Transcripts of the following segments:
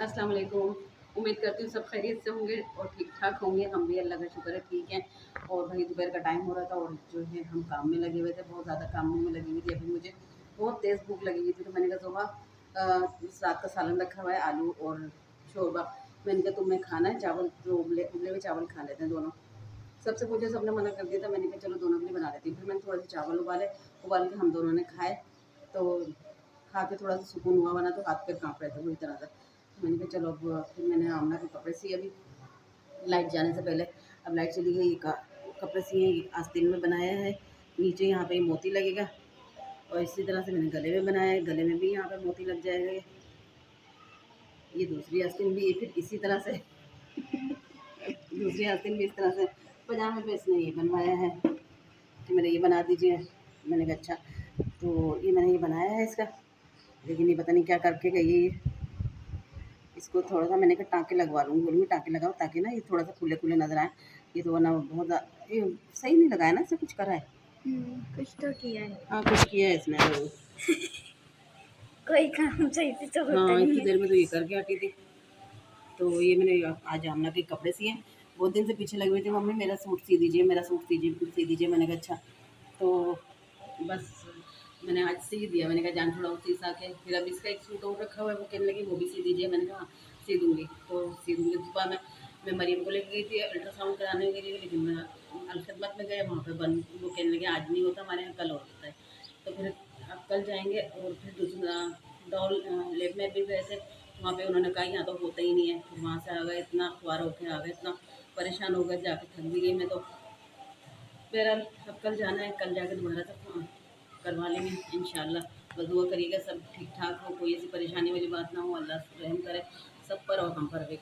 अस्सलाम वालेकुम। उम्मीद करती हूँ सब खैरियत से होंगे और ठीक-ठाक होंगे। हम भी अल्लाह का शुक्र है ठीक हैं। और भाई दोपहर का टाइम हो रहा था और जो है हम काम में लगे हुए थे, बहुत ज़्यादा कामों में लगी हुई थी। अभी मुझे बहुत तेज़ भूख लगी हुई थी, तो मैंने कहा ज़ोहा इस रात का सालन रखा हुआ है, आलू और शोरबा। मैंने कहा तुम्हें खाना है चावल, तो उबले उबले हुए चावल खा लेते हैं दोनों। सबसे पूछे, सबने मना कर दिया था। मैंने कहा चलो दोनों के लिए बना लेती हूँ। फिर मैंने थोड़े से चावल उबाल के हम दोनों ने खाए, तो खा के थोड़ा सा सुकून हुआ, वरना तो हाथ पैर काँप रहे थे बुरी तरह से। तो मैंने कहा चलो अब फिर मैंने आमना के कपड़े सिए अभी लाइट जाने से पहले। अब लाइट चली गई, कपड़े सिए आस्तीन में बनाया है। नीचे यहाँ पे मोती लगेगा और इसी तरह से मैंने गले में बनाया है, गले में भी यहाँ पे मोती लग जाएगा। ये दूसरी आस्तीन भी फिर इसी तरह से दूसरी आस्तीन भी इस तरह से पजामे पे इसने ये बनवाया है कि मेरे ये बना दीजिए। मैंने कहा अच्छा, तो ये मैंने ये बनाया है इसका, लेकिन ये पता नहीं क्या करके गई है ये। इसको थोड़ा सा मैंने कहा टाँके लगवा लूँगी, बोलूँगी टाँके लगाओ ताकि ना ये थोड़ा सा खुले-खुले नज़र आएँ। ये तो वरना बहुत ये सही नहीं लगाया ना, इससे कुछ करा है? कुछ तो किया है। हाँ, कुछ किया है इसने ज़रूर। कोई काम सही से तो होता हाँ, नहीं इतनी है। देर में तो ये करके हटी थी। तो ये मैंने आज आमना के कपड़े सिए। बहुत दिन से पीछे लगी हुई थी, मम्मी मेरा सूट सी दीजिए, मेरा सूट सी दीजिए। मैंने कहा अच्छा, तो बस मैंने आज सी दिया। मैंने कहा जान थोड़ा सी के फिर अब इसका एक सूट और रखा हुआ है, वो कहने लगी वो भी सी दीजिए। मैंने कहा हाँ, सी दूँगी, तो सी दूँगी। सुबह मैं मरीम को लेके गई थी अल्ट्रासाउंड कराने के लिए, लेकिन मैं अलखदमत में गए, वहाँ पे बंद। वो कहने लगे आज नहीं होता हमारे यहाँ, कल होता है। तो फिर अब कल जाएँगे और फिर दूसरा डॉल लैब में भी गए थे, वहाँ पे उन्होंने कहा यहाँ तो होता ही नहीं है। फिर वहाँ से आ गए, इतना अखबार होके आ गए, इतना परेशान हो गए, जाके थक भी गई मैं तो। बहरहाल अब कल जाना है, कल जाके दोबारा से करवा लेंगे इंशाल्लाह। बस दुआ करिएगा सब ठीक-ठाक हो, कोई ऐसी परेशानी वाली बात ना हो, अल्लाह रहम करे सब पर और हम पर भी।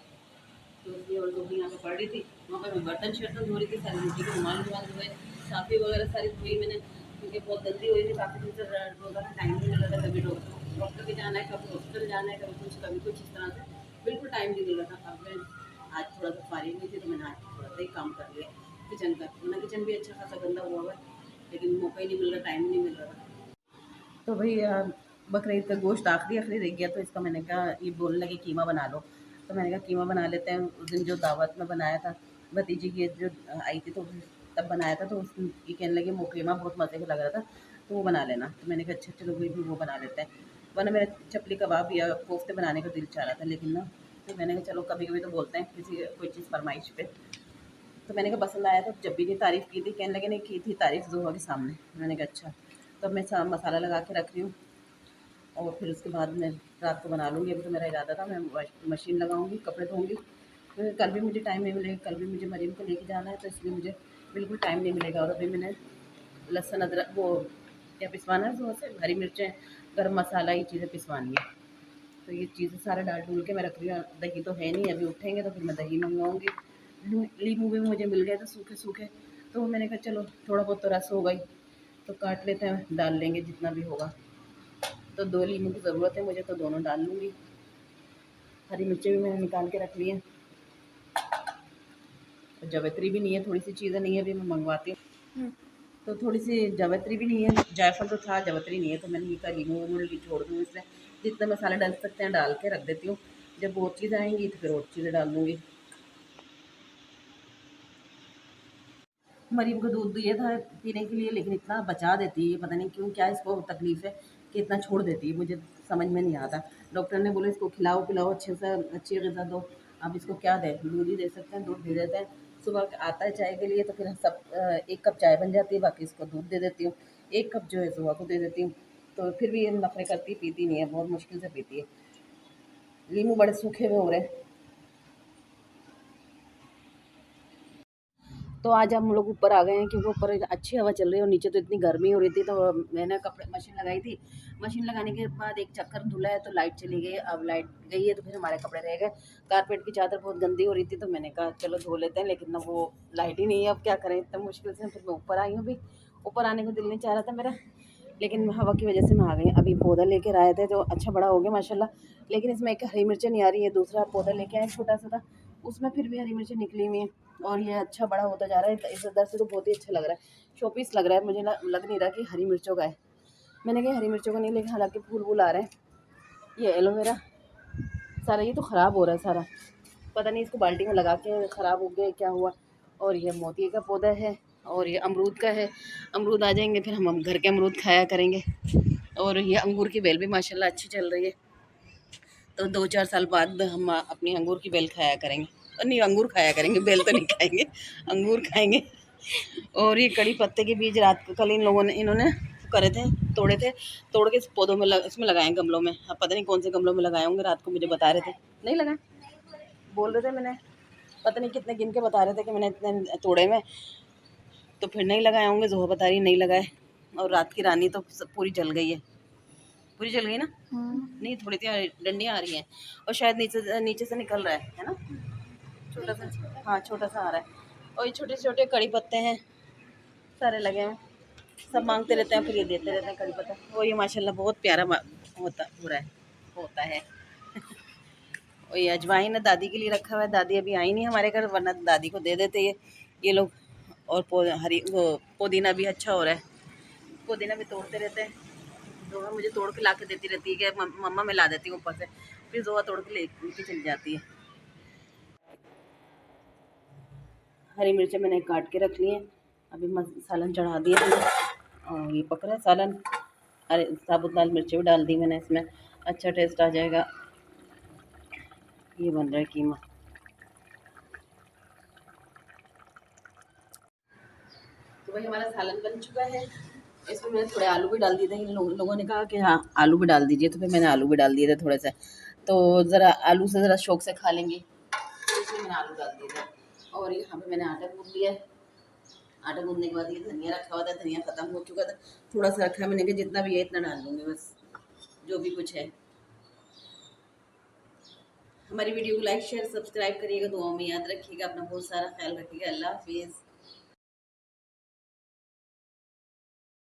तो इसलिए और जो भी यहाँ पे पड़ रही थी, वहाँ पे मैं बर्तन-शर्तन धो रही थी, सारी मिट्टी के रुमाल-वुमाल धोए, साफ़ी वगैरह सारी धोई मैंने, क्योंकि बहुत गंदी हुई थी काफ़ी दिन से। रोज़ा का टाइम नहीं मिल रहा था, कभी डॉक्टर के जाना है, कभी हॉस्पिटल जाना है, कभी कुछ इस तरह से बिल्कुल टाइम नहीं मिल रहा था। अब मैं आज थोड़ा-सा फारिग हुई थी, तो मैंने आज थोड़ा-सा ही काम कर लिया किचन का, वरना किचन भी अच्छा खासा गंदा हुआ हुआ है, लेकिन मौका ही नहीं मिल रहा, टाइम ही नहीं मिल रहा था। तो भई बकरीद का गोश्त आखिरी-आखिरी रह गया, तो इसका मैंने कहा, ये बोलने लगी कीमा बना लो, तो मैंने कहा कीमा बना लेते हैं। उस दिन जो दावत में बनाया था, भतीजी की जो आई थी, तो तब बनाया था, तो ये कहने लगी वो कीमा बहुत मज़े का लग रहा था, तो वो बना लेना। तो मैंने कहा अच्छा चलो कोई भी वो बना लेते हैं। वरना मेरा चपली कबाब या कोफ्ते बनाने का दिल चाह रहा था, लेकिन ना फिर मैंने कहा चलो कभी-कभी तो बोलते हैं किसी कोई चीज़ फ़रमाइश पे। तो मैंने कहा पसंद आया, तो जब भी नहीं तारीफ़ की थी, कहने लगे नहीं की थी तारीफ़ ज़ोहा के सामने। मैंने कहा अच्छा, तो अब मैं सा मसाला लगा के रख रही हूँ और फिर उसके बाद मैं रात को बना लूँगी। अभी तो मेरा इरादा था मैं मशीन लगाऊँगी, कपड़े धोऊँगी, क्योंकि कल भी मुझे टाइम नहीं मिलेगा, कल भी मुझे मरीम को लेके जाना है, तो इसलिए मुझे बिल्कुल टाइम नहीं मिलेगा। और अभी मैंने लहसुन अदरक वो क्या पिसवाना है सुबह से, हरी मिर्चें, गरम मसाला, ये चीज़ें पिसवानी है। तो ये चीज़ें सारा डाल डूल के मैं रख रही हूँ। दही तो है नहीं, अभी उठेंगे तो फिर मैं दही मँगवाऊँगी। नींबू भी मुझे मिल गए थे सूखे-सूखे, तो मैंने कहा चलो थोड़ा बहुत तो रस होगा ही, तो काट लेते हैं, डाल लेंगे जितना भी होगा। तो 2 नींबू की ज़रूरत है मुझे, तो दोनों डाल लूँगी। हरी मिर्चें भी मैंने निकाल के रख ली हैं। और जावित्री भी नहीं है, थोड़ी-सी चीज़ें नहीं है, अभी मैं मँगवाती हूँ। तो थोड़ी-सी जावित्री भी नहीं है, जायफ़ल तो था, जावित्री नहीं है, तो मैंने ये कहा लीमू-वीमू निचोड़ दूँ इसमें। जितने मसाले डाल सकते हैं डाल के रख देती हूँ। जब वो चीज़ें आएँगी तो फिर और चीज़ें डाल दूँगी। मरीम को दूध दिया था पीने के लिए, लेकिन इतना बचा देती है, पता नहीं क्यों, क्या इसको तकलीफ़ है कि इतना छोड़ देती है, मुझे समझ में नहीं आता। डॉक्टर ने बोला इसको खिलाओ-पिलाओ अच्छे से, अच्छी ग़िज़ा दो। अब इसको क्या दें? दूध ही दे सकते हैं, दूध दे देते हैं। सुबह आता है चाय के लिए, तो फिर 1 कप चाय बन जाती है, बाकी इसको दूध दे देती हूँ। 1 कप जो है सुबह को दे देती हूँ, तो फिर भी ये नखरे करती है, पीती नहीं है, बहुत मुश्किल से पीती है। नींबू बड़े सूखे हुए हो रहे हैं। तो आज हम लोग ऊपर आ गए हैं, क्योंकि ऊपर अच्छी हवा चल रही है और नीचे तो इतनी गर्मी हो रही थी, तो मैंने कपड़े मशीन लगाई थी। मशीन लगाने के बाद एक चक्कर धुला है, तो लाइट चली गई। अब लाइट गई है, तो फिर हमारे कपड़े रह गए। कारपेट की चादर बहुत गंदी हो रही थी, तो मैंने कहा चलो धो लेते हैं, लेकिन ना वो लाइट ही नहीं है, अब क्या करें इतने मुश्किल से। फिर मैं ऊपर आई हूँ। अभी ऊपर आने को दिल नहीं चाह रहा था मेरा, लेकिन हवा की वजह से मैं आ गई। अभी पौधा लेकर आए थे, जो अच्छा बड़ा हो गया माशाल्लाह, लेकिन इसमें एक हरी मिर्चें नहीं आ रही है। दूसरा पौधा लेके आए छोटा सा था, उसमें फिर भी हरी मिर्चें निकली हुई हैं और ये अच्छा बड़ा होता जा रहा है। इस इधर से तो बहुत ही अच्छा लग रहा है, शोपीस लग रहा है मुझे, लग नहीं रहा कि हरी मिर्चों का है। मैंने कहा हरी मिर्चों का नहीं, लेकिन हालांकि फूल वूल आ रहे हैं। ये एलोवेरा सारा ये तो ख़राब हो रहा है सारा, पता नहीं इसको बाल्टी में लगा के ख़राब हो गया क्या हुआ। और ये मोती का पौधा है और ये अमरूद का है, अमरूद आ जाएंगे फिर हम घर के अमरूद खाया करेंगे। और ये अंगूर की बेल भी माशाल्लाह अच्छी चल रही है, तो 2-4 साल बाद हम अपनी अंगूर की बेल खाया करेंगे। और नहीं, अंगूर खाया करेंगे, बेल तो नहीं खाएंगे, अंगूर खाएंगे। और ये कड़ी पत्ते के बीज रात को कल इन्होंने करे थे, तोड़े थे, तोड़ के इस पौधों में इसमें लगाए गमलों में। अब पता नहीं कौन से गमलों में लगाए होंगे, रात को मुझे बता रहे थे नहीं लगाए, बोल रहे थे, मैंने पता नहीं कितने गिन के बता रहे थे कि मैंने इतने तोड़े में, तो फिर नहीं लगाए होंगे, जोहा बता रही नहीं लगाए। और रात की रानी तो सब पूरी जल गई है, पूरी जल गई ना, नहीं थोड़ी सी डंडियाँ आ रही हैं और शायद नीचे नीचे से निकल रहा है ना, छोटा सा, हाँ छोटा सा आ रहा है। और ये छोटे छोटे कड़ी पत्ते हैं सारे लगे हैं, सब मांगते रहते हैं, फिर ये देते रहते हैं कड़ी पत्ता। वो ये माशाल्लाह बहुत प्यारा होता हो रहा है, होता है। और ये अजवाइन है, दादी के लिए रखा हुआ है, दादी अभी आई नहीं हमारे घर, वरना दादी को दे देते ये लोग। और हरी वो पुदीना भी अच्छा हो रहा है, पुदीना भी तोड़ते रहते हैं। जोहा मुझे तोड़ के ला के देती रहती है कि मम्मा मैं ला देती हूँ ऊपर से, फिर जोहा तोड़ के लेके चली जाती है। हरी मिर्चें मैंने काट के रख ली हैं, अभी सालन चढ़ा दिया मैंने। और ये पक रहा है सालन, अरे साबुत लाल मिर्चें भी डाल दी मैंने इसमें, अच्छा टेस्ट आ जाएगा। ये बन रहा है कीमा। तो भाई हमारा सालन बन चुका है, इसमें मैंने थोड़े आलू भी डाल दिए थे। इन लोगों ने कहा कि हाँ आलू भी डाल दीजिए, तो फिर मैंने आलू भी डाल दिए थे थोड़े से, तो ज़रा आलू से ज़रा शौक से खा लेंगे, तो इसलिए मैंने आलू डाल दिए थे। और यहाँ पे मैंने आटा गूँध लिया है, आटा गूँधने के बाद ये धनिया रखा हुआ था, धनिया ख़त्म हो चुका था, थोड़ा सा रखा है मैंने कि जितना भी है इतना डाल दूँगी बस, जो भी कुछ है। हमारी वीडियो को लाइक शेयर सब्सक्राइब करिएगा, दुआओं में याद रखिएगा, अपना बहुत सारा ख्याल रखिएगा। अल्लाह हाफिज़।